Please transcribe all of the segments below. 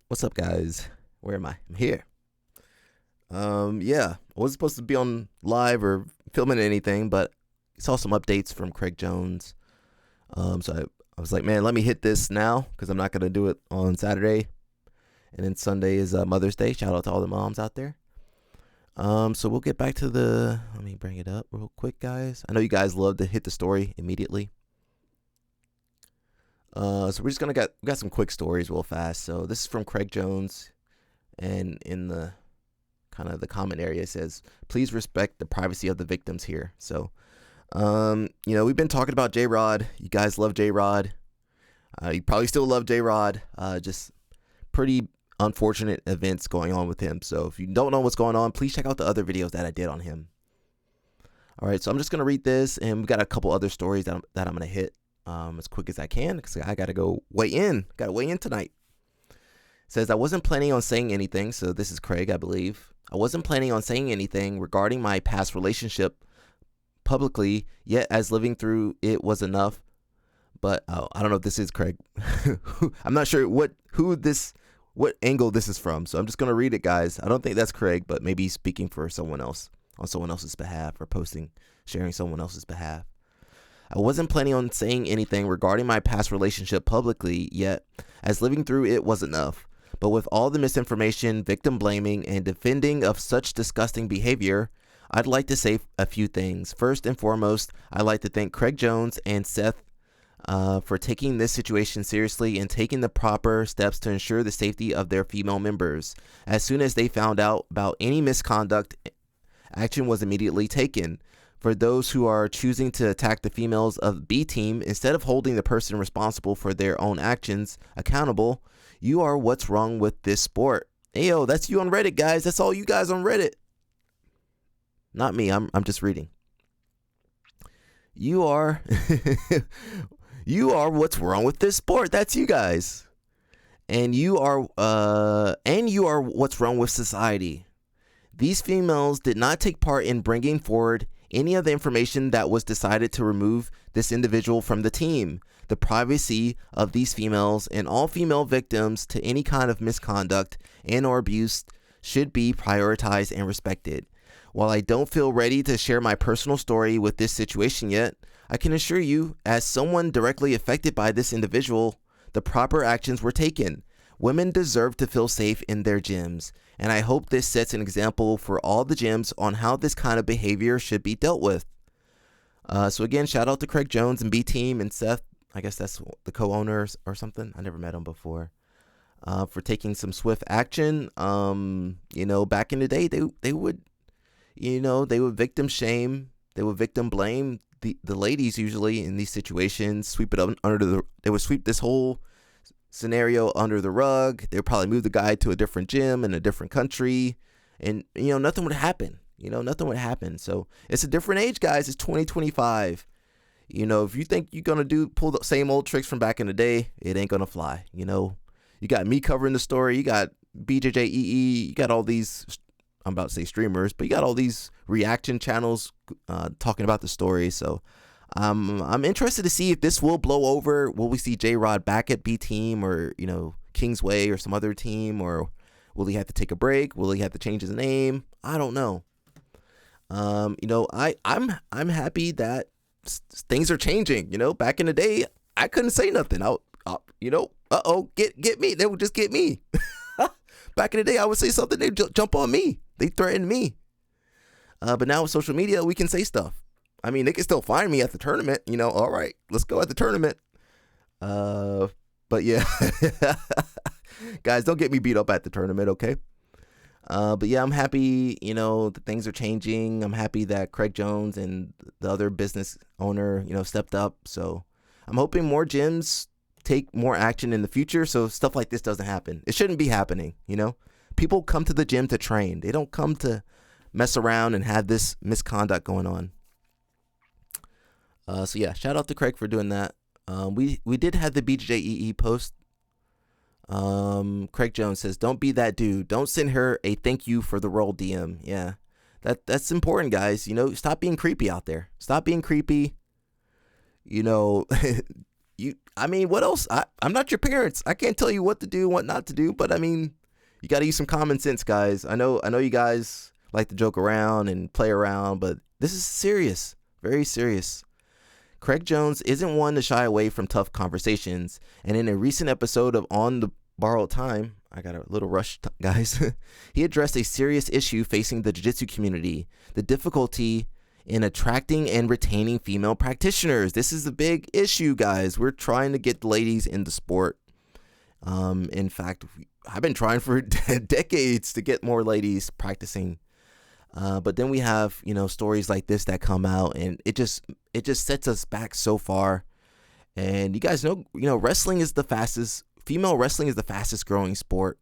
What's up, guys? Where am I? I'm here. Yeah, I wasn't supposed to be on live or filming anything, but I saw some updates from Craig Jones. So I was like, man, let me hit this now because I'm not gonna do it on Saturday, and then Sunday is Mother's Day. Shout out to all the moms out there. So we'll get back to the. Let me bring it up real quick, guys. I know you guys love to hit the story immediately. So we're just gonna we got some quick stories real fast. So this is from Craig Jones, and in the kind of the comment area it says, please respect the privacy of the victims here. So, we've been talking about J Rod. You guys love J Rod. You probably still love J Rod. Just pretty unfortunate events going on with him. So if you don't know what's going on, please check out the other videos that I did on him. All right, so I'm just gonna read this, and we got a couple other stories that I'm gonna hit as quick as I can because I gotta go weigh in. Gotta weigh in tonight. It says, I wasn't planning on saying anything. So this is Craig, I believe. I wasn't planning on saying anything regarding my past relationship publicly, yet as living through it was enough. But I don't know if this is Craig. I'm not sure what angle this is from. So I'm just gonna read it, guys. I don't think that's Craig, but maybe he's speaking for someone else on someone else's behalf or sharing someone else's behalf. I wasn't planning on saying anything regarding my past relationship publicly, yet as living through it was enough. But with all the misinformation, victim blaming, and defending of such disgusting behavior, I'd like to say a few things. First and foremost, I'd like to thank Craig Jones and Seth for taking this situation seriously and taking the proper steps to ensure the safety of their female members. As soon as they found out about any misconduct, action was immediately taken. For those who are choosing to attack the females of B Team, instead of holding the person responsible for their own actions accountable, you are what's wrong with this sport. Ayo, that's you on Reddit, guys. That's all you guys on Reddit. Not me. I'm just reading. You are you are what's wrong with this sport. That's you guys. And you are what's wrong with society. These females did not take part in bringing forward any of the information that was decided to remove this individual from the team. The privacy of these females and all female victims to any kind of misconduct and or abuse should be prioritized and respected. While I don't feel ready to share my personal story with this situation yet, I can assure you, as someone directly affected by this individual, the proper actions were taken. Women deserve to feel safe in their gyms, and I hope this sets an example for all the gyms on how this kind of behavior should be dealt with. So again, shout out to Craig Jones and B Team and Seth, I guess that's the co-owners or something. I never met him before. For taking some swift action. Back in the day, they would victim shame, they would victim blame the ladies usually in these situations. They would sweep this whole scenario under the rug. They would probably move the guy to a different gym in a different country, and nothing would happen. Nothing would happen. So it's a different age, guys. It's 2025. If you think you're gonna pull the same old tricks from back in the day, it ain't gonna fly. You got me covering the story. You got BJJEE. You got all these. I'm about to say streamers, but you got all these reaction channels talking about the story. So I'm interested to see if this will blow over. Will we see J Rod back at B Team or Kingsway or some other team, or will he have to take a break? Will he have to change his name? I don't know. I'm happy that things are changing. Back in the day, I couldn't say nothing. Get me. They would just get me. Back in the day, I would say something, they'd jump on me. They threatened me. But now with social media, we can say stuff. I mean, they can still find me at the tournament. All right, let's go at the tournament. But yeah, guys, don't get me beat up at the tournament, okay? But yeah, I'm happy, that things are changing. I'm happy that Craig Jones and the other business owner, stepped up. So I'm hoping more gyms take more action in the future so stuff like this doesn't happen. It shouldn't be happening. People come to the gym to train. They don't come to mess around and have this misconduct going on. So yeah, shout out to Craig for doing that. We did have the BJEE post. Craig Jones says, don't be that dude. Don't send her a thank you for the roll DM. Yeah, that's important, guys. Stop being creepy out there. Stop being creepy. I mean, what else? I'm not your parents. I can't tell you what to do, what not to do. But I mean, you got to use some common sense, guys. I know you guys like to joke around and play around, but this is serious, very serious. Craig Jones isn't one to shy away from tough conversations, and in a recent episode of On the Borrowed Time, I got a little rush, guys, he addressed a serious issue facing the jiu-jitsu community, the difficulty in attracting and retaining female practitioners. This is a big issue, guys. We're trying to get ladies in the sport. In fact, I've been trying for decades to get more ladies practicing. But then we have, stories like this that come out, and it just sets us back so far. And you guys know, female wrestling is the fastest growing sport,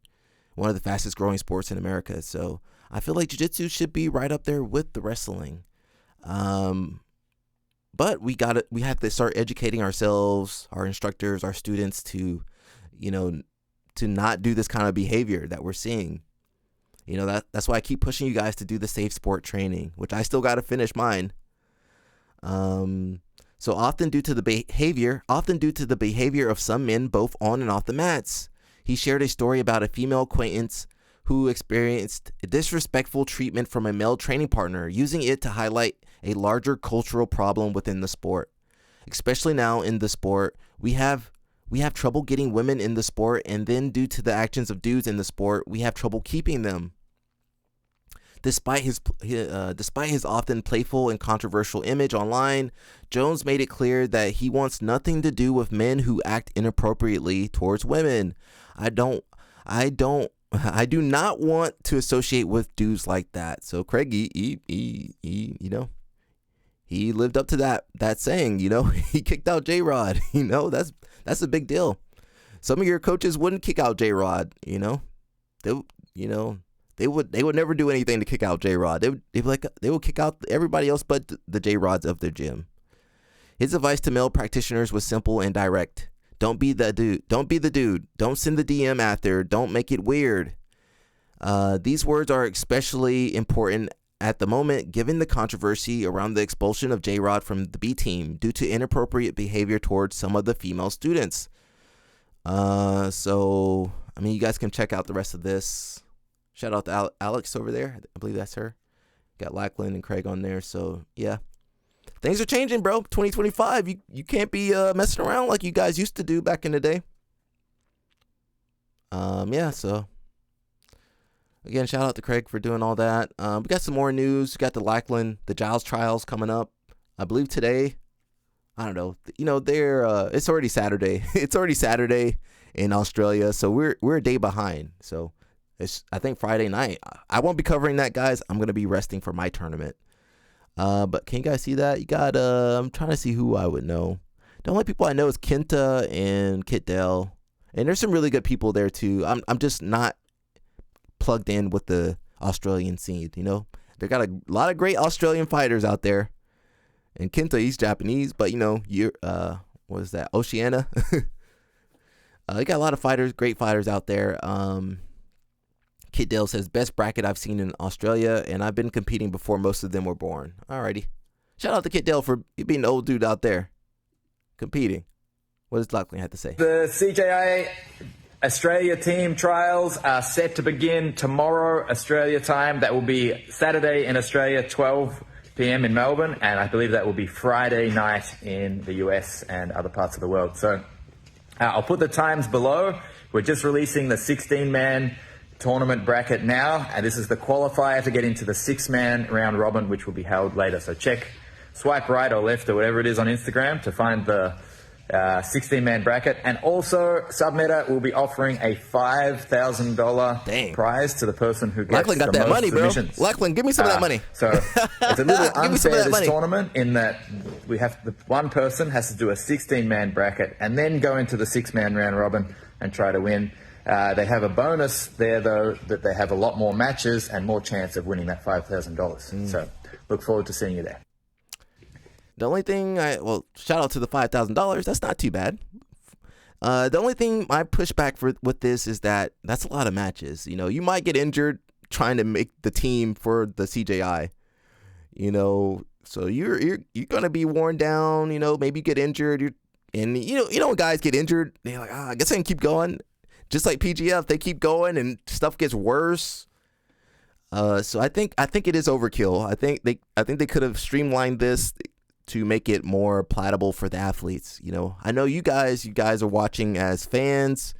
one of the fastest growing sports in America. So I feel like jiu-jitsu should be right up there with the wrestling. But we have to start educating ourselves, our instructors, our students to not do this kind of behavior that we're seeing. That's why I keep pushing you guys to do the safe sport training, which I still got to finish mine. So often due to the behavior of some men, both on and off the mats. He shared a story about a female acquaintance who experienced disrespectful treatment from a male training partner, using it to highlight a larger cultural problem within the sport. Especially now in the sport, we have trouble getting women in the sport, and then due to the actions of dudes in the sport, we have trouble keeping them. Despite his often playful and controversial image online, Jones made it clear that he wants nothing to do with men who act inappropriately towards women. I do not want to associate with dudes like that. So Craig, he lived up to that saying. He kicked out J-Rod. That's a big deal. Some of your coaches wouldn't kick out J-Rod. They would never do anything to kick out J-Rod. They would kick out everybody else but the J-Rods of their gym. His advice to male practitioners was simple and direct. Don't be the dude. Don't send the DM after. Don't make it weird. These words are especially important at the moment, given the controversy around the expulsion of J-Rod from the B team due to inappropriate behavior towards some of the female students. So, you guys can check out the rest of this. Shout out to Alex over there. I believe that's her. Got Lachlan and Craig on there. So, yeah. Things are changing, bro. 2025. You can't be messing around like you guys used to do back in the day. So again, shout out to Craig for doing all that. We got some more news. We got the Giles trials coming up, I believe today. I don't know. It's already Saturday. It's already Saturday in Australia, so we're a day behind. So it's, I think, Friday night. I won't be covering that, guys. I'm gonna be resting for my tournament. But can you guys see that? You got I'm trying to see who I would know. The only people I know is Kenta and Kit Dell. And there's some really good people there too. I'm just not plugged in with the Australian scene, They got a lot of great Australian fighters out there. And Kenta, he's Japanese, but what is that? Oceania. They got a lot of great fighters out there. Kit Dale says, best bracket I've seen in Australia, and I've been competing before most of them were born. Alrighty. Shout out to Kit Dale for being the old dude out there competing. What does Lachlan have to say? The CJA Australia team trials are set to begin tomorrow, Australia time. That will be Saturday in Australia, 12 p.m. in Melbourne, and I believe that will be Friday night in the US and other parts of the world. So I'll put the times below. We're just releasing the 16-man tournament bracket now, and this is the qualifier to get into the 6-man round robin, which will be held later. So swipe right or left or whatever it is on Instagram to find the 16-man bracket. And also, Submitter will be offering a $5,000 prize to the person who gets Lachlan got the that most money, submissions. bro. Lachlan, give me some of that money. So it's a little unfair, this money. tournament, in that we have one person has to do a 16-man bracket and then go into the 6-man round robin and try to win. They have a bonus there, though, that they have a lot more matches and more chance of winning that $5,000. So look forward to seeing you there. The only thing shout out to the $5,000. That's not too bad. The only thing my pushback with this is that's a lot of matches. You might get injured trying to make the team for the CJI. So you're gonna be worn down. Maybe you get injured. And when guys get injured, they're like, I guess I can keep going. Just like PGF, they keep going and stuff gets worse. So I think it is overkill. I think they could have streamlined this to make it more palatable for the athletes. I know you guys are watching as fans.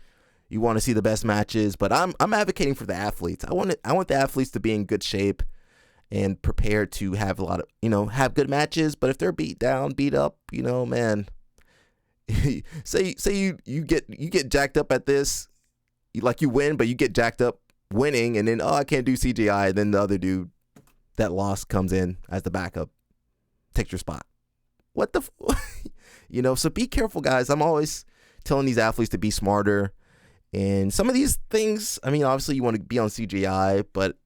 You want to see the best matches, but I'm advocating for the athletes. I want the athletes to be in good shape and prepared to have a lot of have good matches. But if they're beat down, beat up, man, say you get jacked up at this, like you win, but you get jacked up winning, and then I can't do CGI. And then the other dude that lost comes in as the backup, takes your spot. What the, so be careful, guys. I'm always telling these athletes to be smarter. And some of these things, obviously you want to be on CGI, but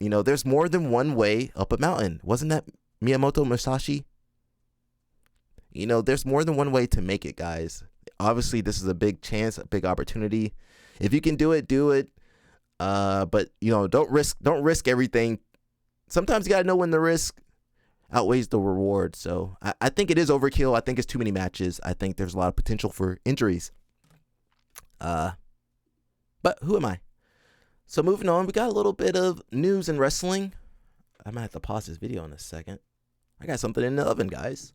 there's more than one way up a mountain. Wasn't that Miyamoto Musashi? There's more than one way to make it, guys. Obviously, this is a big chance, a big opportunity. If you can do it, do it. But don't risk everything. Sometimes you gotta know when the risk outweighs the reward. So I think it is overkill. I think it's too many matches. I think there's a lot of potential for injuries. But who am I? So moving on, we got a little bit of news in wrestling. I might have to pause this video in a second. I got something in the oven, guys.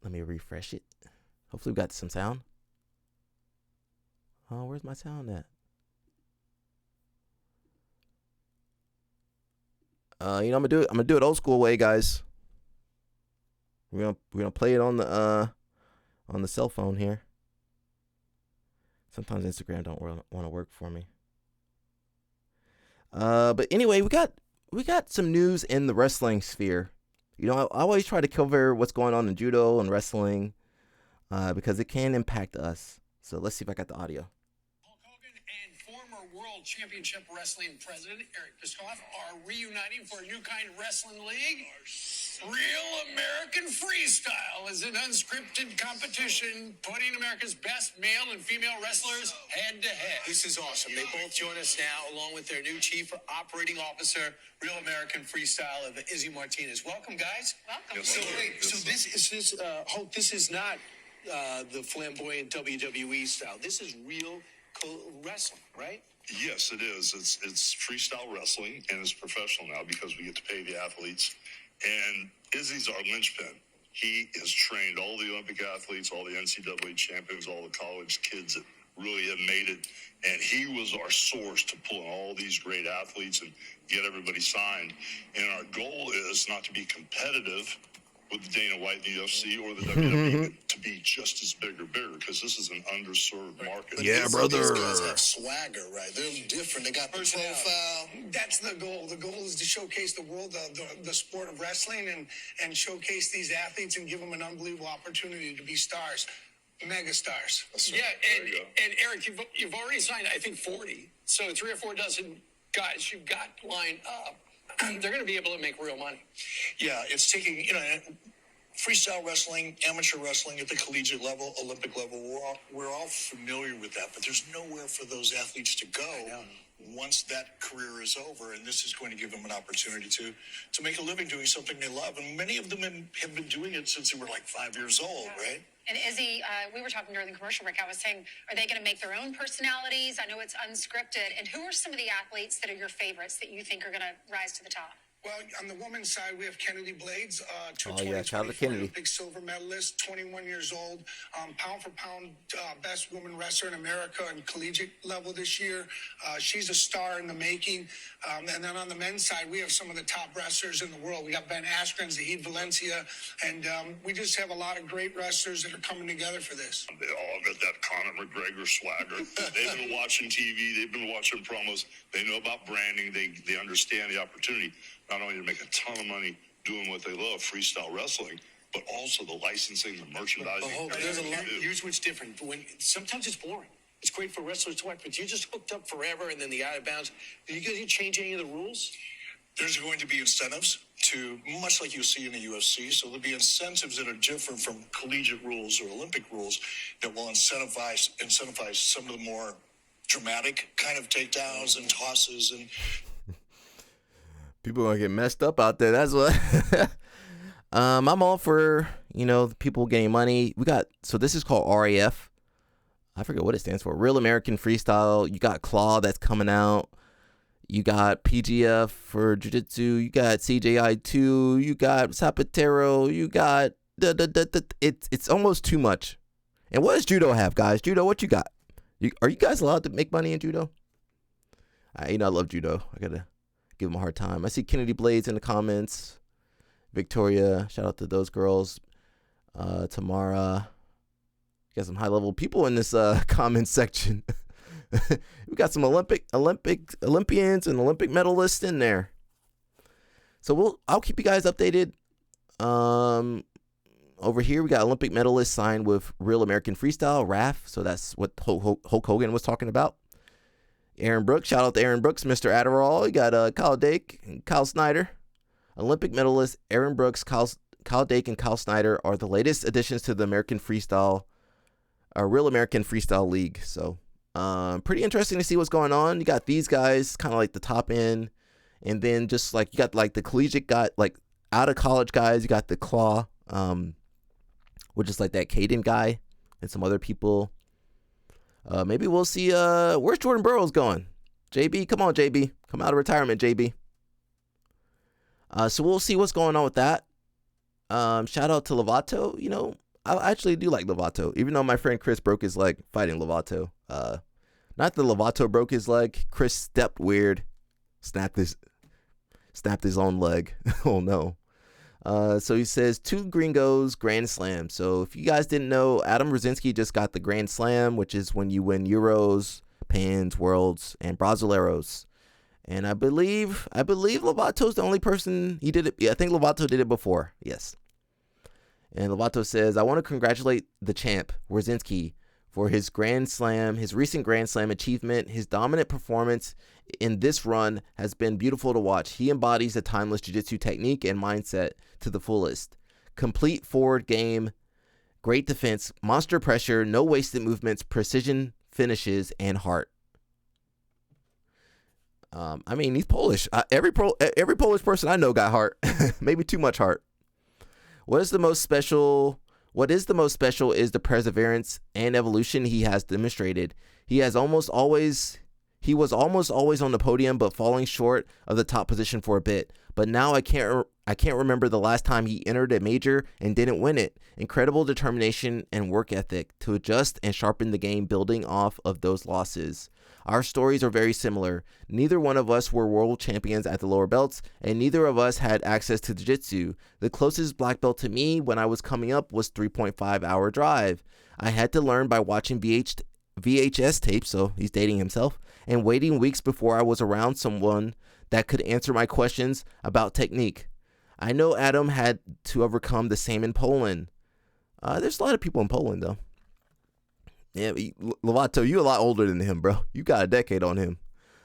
Let me refresh it. Hopefully we got some sound. Oh, where's my sound at? I'm gonna do it old school way, guys. We're gonna play it on the cell phone here. Sometimes Instagram don't want to work for me. But anyway, we got some news in the wrestling sphere. I always try to cover what's going on in judo and wrestling, because it can impact us. So let's see if I got the audio. Hulk Hogan and former World Championship Wrestling President Eric Bischoff are reuniting for a new kind of wrestling league. Real American Freestyle is an unscripted competition putting America's best male and female wrestlers head to head. This is awesome. They both join us now, along with their new Chief Operating Officer, Real American Freestyle, Izzy Martinez. Welcome, guys. Welcome. So Hulk, this is not the flamboyant WWE style. This is real wrestling, right? Yes, it is. It's freestyle wrestling, and it's professional now because we get to pay the athletes. And Izzy's our linchpin. He has trained all the Olympic athletes, all the NCAA champions, all the college kids that really have made it. And he was our source to pull in all these great athletes and get everybody signed. And our goal is not to be competitive with the Dana White and the UFC or the WWE, but to be just as big or bigger, because this is an underserved market. Yeah, brother. These guys have swagger, right? They're different. They got the profile. That's the goal. The goal is to showcase the world, the sport of wrestling, and showcase these athletes and give them an unbelievable opportunity to be stars, mega stars. Yeah, and Eric, you've already signed, I think, 40. So 3 or 4 dozen guys you've got lined up. They're going to be able to make real money. Yeah, it's taking, freestyle wrestling, amateur wrestling at the collegiate level, Olympic level. We're all familiar with that, but there's nowhere for those athletes to go once that career is over. And this is going to give them an opportunity to make a living doing something they love. And many of them have been doing it since they were like 5 years old, right? And Izzy, we were talking during the commercial break. I was saying, are they going to make their own personalities? I know it's unscripted. And who are some of the athletes that are your favorites that you think are going to rise to the top? Well, on the women's side, we have Kennedy Blades, Tyler Kennedy. Olympic silver medalist, 21 years old, pound for pound best woman wrestler in America on collegiate level this year. She's a star in the making. And then on the men's side, we have some of the top wrestlers in the world. We got Ben Askren, Zahid Valencia, and we just have a lot of great wrestlers that are coming together for this. They all got that Conor McGregor swagger. They've been watching TV. They've been watching promos. They know about branding. They understand the opportunity. Not only to make a ton of money doing what they love, freestyle wrestling, but also the licensing, the merchandising. There's a lot. Here's what's different. Sometimes it's boring. It's great for wrestlers to watch, but you're just hooked up forever, and then the out of bounds. Are you going to change any of the rules? There's going to be incentives to, much like you see in the UFC, so there'll be incentives that are different from collegiate rules or Olympic rules that will incentivize some of the more dramatic kind of takedowns and tosses and people are gonna get messed up out there. That's what. I'm all for, people getting money. So this is called RAF. I forget what it stands for. Real American Freestyle. You got Claw that's coming out. You got PGF for Jiu-Jitsu. You got CJI2. You got Zapatero. You got it's almost too much. And what does Judo have, guys? Judo, what you got? Are you guys allowed to make money in Judo? I love Judo. I gotta give them a hard time. I see Kennedy Blades in the comments. Victoria, shout out to those girls. Tamara. Got some high level people in this comment section. We got some Olympians and Olympic medalists in there. So I'll keep you guys updated. Over here we got Olympic medalists signed with Real American Freestyle, RAF. So that's what Hulk Hogan was talking about. Aaron Brooks, shout out to Aaron Brooks, Mr. Adderall. You got Kyle Dake and Kyle Snyder. Olympic medalists Aaron Brooks, Kyle Dake, and Kyle Snyder are the latest additions to the Real American Freestyle League. So pretty interesting to see what's going on. You got these guys kind of like the top end, and then just like you got like the collegiate guy, like out of college guys. You got the Claw, which is like that Caden guy, and some other people. Maybe we'll see. Where's Jordan Burroughs going? JB, come on, JB, come out of retirement, JB. So we'll see what's going on with that. Shout out to Lovato. I actually do like Lovato, even though my friend Chris broke his leg fighting Lovato. Not that Lovato broke his leg. Chris stepped weird, snapped his own leg. Oh no. So he says 2 gringos Grand Slam. So if you guys didn't know, Adam Rosinski just got the Grand Slam, which is when you win Euros, Pans, Worlds, and Brasileiros. And I believe Lovato's the only person he did it. Yeah, I think Lovato did it before. Yes. And Lovato says, I want to congratulate the champ, Rosinski, for his recent Grand Slam achievement. His dominant performance in this run has been beautiful to watch. He embodies a timeless jiu-jitsu technique and mindset to the fullest. Complete forward game, great defense, monster pressure, no wasted movements, precision finishes, and heart. He's Polish. Every Polish person I know got heart. Maybe too much heart. What is the most special is the perseverance and evolution he has demonstrated. He was almost always on the podium, but falling short of the top position for a bit. But now I can't remember the last time he entered a major and didn't win it. Incredible determination and work ethic to adjust and sharpen the game, building off of those losses. Our stories are very similar. Neither one of us were world champions at the lower belts, and neither of us had access to jiu-jitsu. The closest black belt to me when I was coming up was 3.5 hour drive. I had to learn by watching VHS tapes, so he's dating himself, and waiting weeks before I was around someone that could answer my questions about technique. I know Adam had to overcome the same in Poland. There's a lot of people in Poland, though. Yeah, Lovato, you a lot older than him, bro. You got a decade on him.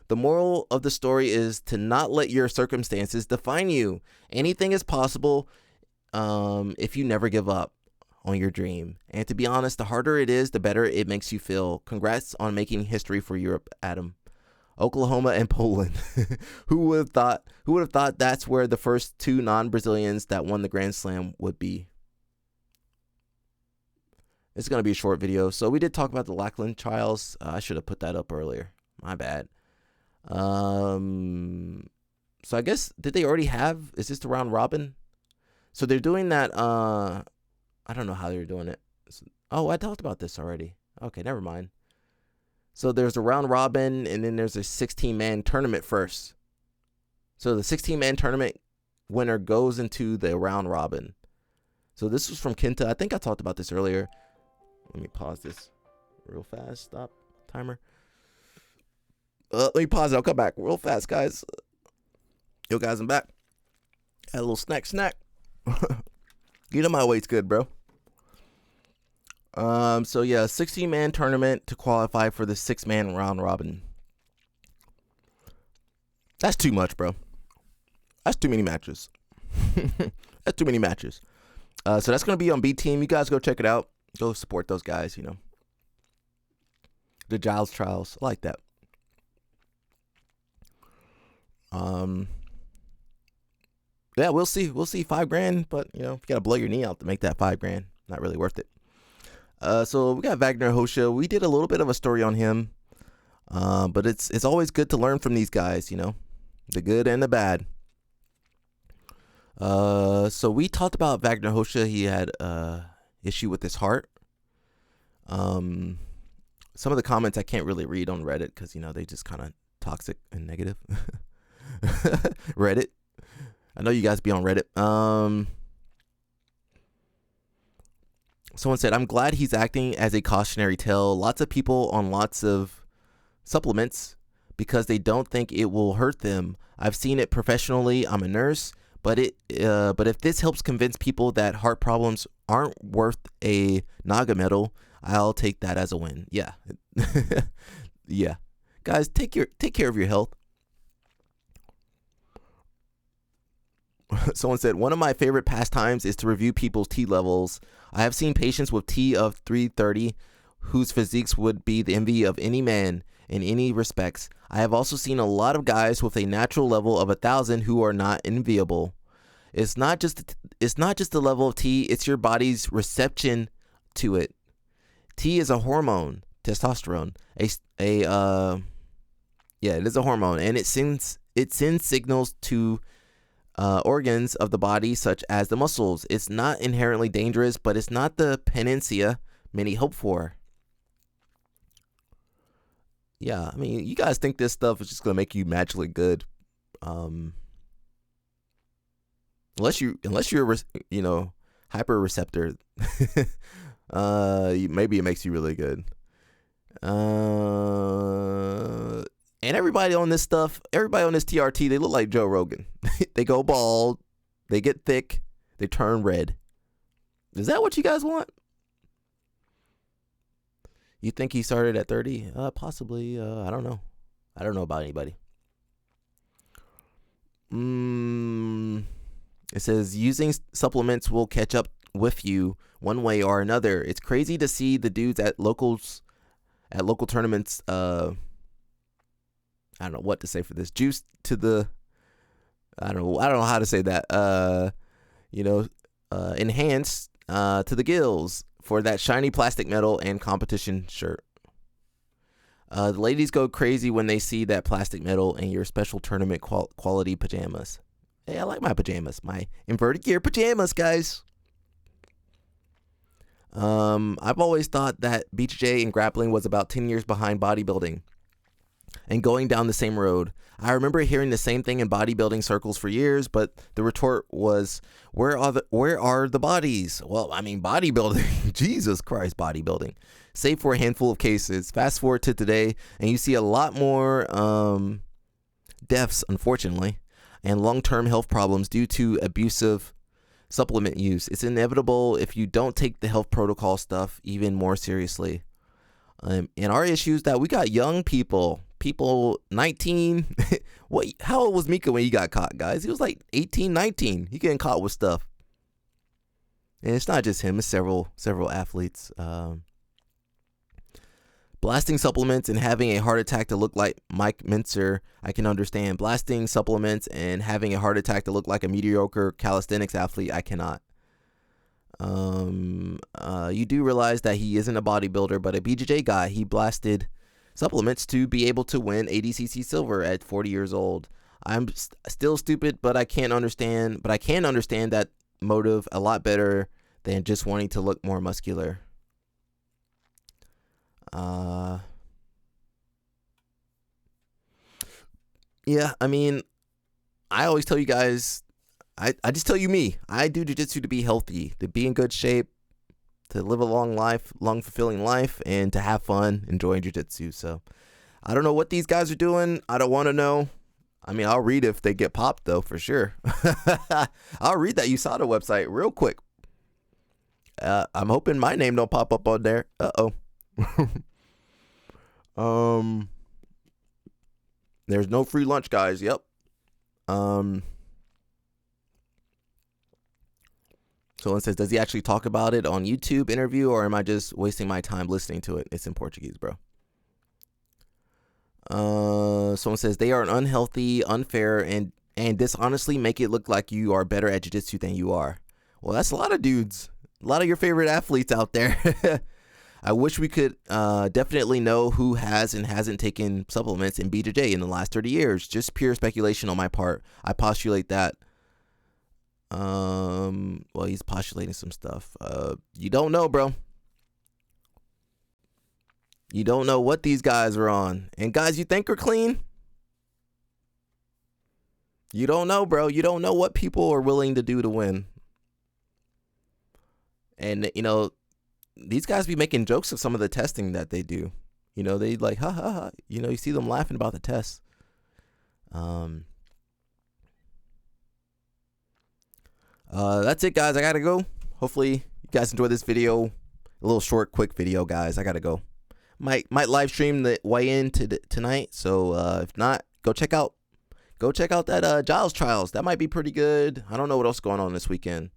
The moral of the story is to not let your circumstances define you. Anything is possible if you never give up on your dream. And to be honest, the harder it is, the better it makes you feel. Congrats on making history for Europe, Adam. Oklahoma and Poland. Who would have thought that's where the first 2 non-Brazilians that won the Grand Slam would be? It's going to be a short video. So we did talk about the Lackland trials. I should have put that up earlier. My bad. So I guess, did they already have, is this the round robin? So they're doing that, I don't know how they're doing it. Oh, I talked about this already. Okay, never mind. So there's a round robin, and then there's a 16-man tournament first. So the 16-man tournament winner goes into the round robin. So this was from Kenta. I think I talked about this earlier. Let me pause this real fast. Stop timer. Let me pause it. I'll come back real fast, guys. Yo, guys, I'm back. Had a little snack. You know my weight's good, bro. So yeah, 16-man tournament to qualify for the 6-man round robin. That's too much, bro. That's too many matches. That's too many matches. So that's gonna be on B Team. You guys go check it out. Go support those guys. The Giles trials, I like that. yeah, we'll see. We'll see. $5,000, but you know, if you gotta blow your knee out to make that $5,000, not really worth it. So we got Wagner Hosha. We did a little bit of a story on him, but it's always good to learn from these guys. You know, the good and the bad. So we talked about Wagner Hosha. He had issue with his heart. Some of the comments I can't really read on Reddit because, you know, they just kind of toxic and negative. Reddit. I know you guys be on Reddit. Someone said, I'm glad he's acting as a cautionary tale. Lots of people on lots of supplements because they don't think it will hurt them. I've seen it professionally. I'm a nurse, but if this helps convince people that heart problems aren't worth a Naga medal, I'll take that as a win. Yeah. Yeah. Guys, take care of your health. Someone said, one of my favorite pastimes is to review people's T levels. I have seen patients with T of 330 whose physiques would be the envy of any man in any respects. I have also seen a lot of guys with a natural level of 1,000 who are not enviable. It's not just the level of T, it's your body's reception to it. T is a hormone, testosterone. It is a hormone, and it sends signals to organs of the body such as the muscles. It's not inherently dangerous, but it's not the panacea many hope for. Yeah, I mean, you guys think this stuff is just gonna make you magically good, unless you're hyper receptor. Maybe it makes you really good. And everybody on this TRT, they look like Joe Rogan. They go bald, they get thick, they turn red. Is that what you guys want? You think he started at 30? Possibly. I don't know. I don't know about anybody. It says using supplements will catch up with you one way or another. It's crazy to see the dudes at local tournaments. I don't know what to say for this. Juice to the, I don't know how to say that. Enhanced to the gills for that shiny plastic medal and competition shirt. The ladies go crazy when they see that plastic medal and your special tournament quality pajamas. Hey, I like my pajamas. My inverted gear pajamas, guys. I've always thought that BJJ and grappling was about 10 years behind bodybuilding and going down the same road. I remember hearing the same thing in bodybuilding circles for years, but the retort was, where are the bodies? Well, I mean, bodybuilding, Jesus Christ, bodybuilding, save for a handful of cases. Fast forward to today, and you see a lot more deaths, unfortunately, and long-term health problems due to abusive supplement use. It's inevitable if you don't take the health protocol stuff even more seriously. And our issue is that we got young people 19. How old was Mika when he got caught, guys? He was like 18, 19. He getting caught with stuff. And it's not just him, it's several athletes. Blasting supplements and having a heart attack to look like Mike Mincer, I can understand. Blasting supplements and having a heart attack to look like a mediocre calisthenics athlete, I cannot. You do realize that he isn't a bodybuilder, but a BJJ guy. He blasted supplements to be able to win ADCC silver at 40 years old. I'm still stupid, but I can understand that motive a lot better than just wanting to look more muscular. Yeah, I mean, I always tell you guys, I just tell you me, I do jiu-jitsu to be healthy, to be in good shape, to live a long fulfilling life, and to have fun enjoying jiu-jitsu. So I don't know what these guys are doing. I don't want to know. I mean, I'll read if they get popped, though, for sure. I'll read that USADA website real quick. I'm hoping my name don't pop up on there. There's no free lunch, guys. Yep. Someone says, does he actually talk about it on YouTube interview, or am I just wasting my time listening to it? It's in Portuguese, bro. Someone says, they are unhealthy, unfair, and and dishonestly make it look like you are better at jiu-jitsu than you are. Well, that's a lot of dudes. A lot of your favorite athletes out there. I wish we could definitely know who has and hasn't taken supplements in BJJ in the last 30 years. Just pure speculation on my part. I postulate that. Well, he's postulating some stuff. You don't know, bro. You don't know what these guys are on. And guys you think are clean, you don't know, bro. You don't know what people are willing to do to win. And, you know, these guys be making jokes of some of the testing that they do. You know, they like, ha, ha, ha. You know, you see them laughing about the tests. That's it, guys. I got to go. Hopefully, you guys enjoyed this video. A little short, quick video, guys. I got to go. Might live stream the weigh-in tonight. So, if not, go check out that Giles Trials. That might be pretty good. I don't know what else is going on this weekend.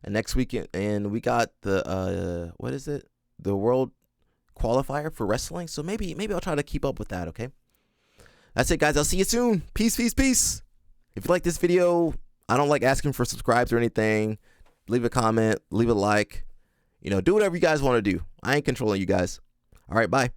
And next weekend, and we got the what is it? The World Qualifier for wrestling. So maybe I'll try to keep up with that. Okay. That's it, guys. I'll see you soon. Peace, peace, peace. If you like this video, I don't like asking for subscribes or anything. Leave a comment, leave a like. You know, do whatever you guys want to do. I ain't controlling you guys. All right, bye.